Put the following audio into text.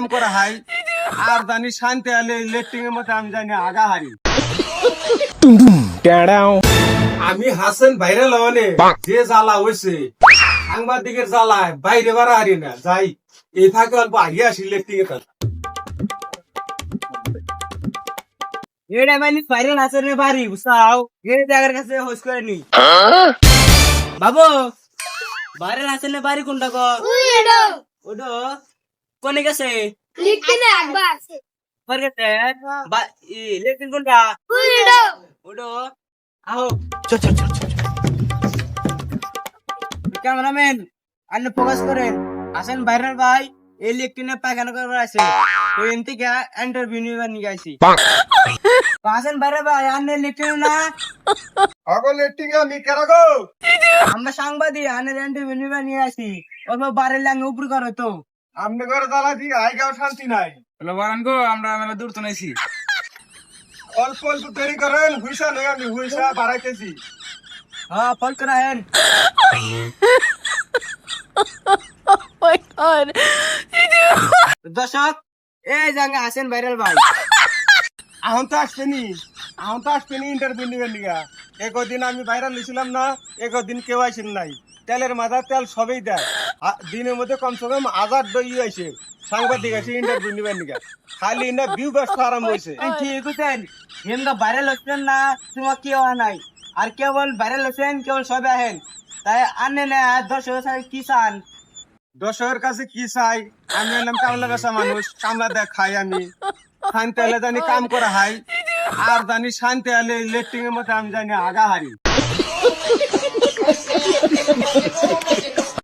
কাম করা হয় আর জানি শান্তি আলে লেট্রিং এর মধ্যে আমি জানি আগা হারি আমি হাসেন বাইরে লওয়ানে যে জ্বালা হয়েছে সাংবাদিকের জ্বালায় বাইরে বাড়া হারি না যাই এই ফাঁকে অল্প আগে আসি লেট্রিং এর এটা মানে ভাইরাল আছে রে বাড়ি বুঝাও এই জায়গার কাছে হোস করে নি বাবু ভাইরাল আছে রে বাড়ি কোনটা গো ওডো কোনে গেছে লিখতে একবার পর গেছে বা লেকিন কোনটা ওডো আহো চল চল চল ক্যামেরাম্যান আন্নে ফোকাস করেন আসেন ভাইরাল ভাই এই লেকিনে পায়খানা করবার আছে তো এনতে কে ইন্টারভিউ নিবার নিয়ে আইছি আসেন ভাইরাল ভাই আন্নে লেকিন না আগো লেট্রিং আমি কেরা গো আমরা সাংবাদিক আন্নে ইন্টারভিউ নিবার নিয়ে আইছি অল্প বারে লাঙ্গে উপর করো তো আমনে ঘরে জ্বালা দিয়ে আইগাও শান্তি নাই বলো বারান গো আমরা মেলা দূর তো নাইছি অল্প অল্প দেরি করেন হুইসা নেই আমি হুইসা বাড়াইতেছি হ্যাঁ ফল করা হেন দর্শক এই জায়গা আসেন ভাইরাল ভাই এখন তো আসবেনি ইন্টারভিউ নিবেন নিগা একদিন আমি ভাইরাল হয়েছিলাম না একদিন কেউ আইসেন নাই তেলের মাথা তেল সবই দেয় দিনের মধ্যে কমসে কম 1000 দই আইছে সাংবাদিক আছে ইন্টারভিউ নিবেন নিগা খালি না ভিউ ব্যবসা আরম্ভ হয়েছে ঠিক আছেন হেমদা ভাইরাল হচ্ছেন না তোমার কি হওয়া নাই আর কেবল ভাইরাল হচ্ছেন কেবল সবে আহেন তাই আনে না দর্শক কি চান দর্শকের কাছে কি চাই আমি এলাম কামলা বেচা মানুষ কামলা দেখ খাই আমি শান্তি আলে জানি কাম করা হয় আর জানি শান্তি আলে লেট্রিং এর মধ্যে আমি জানি আগা হারি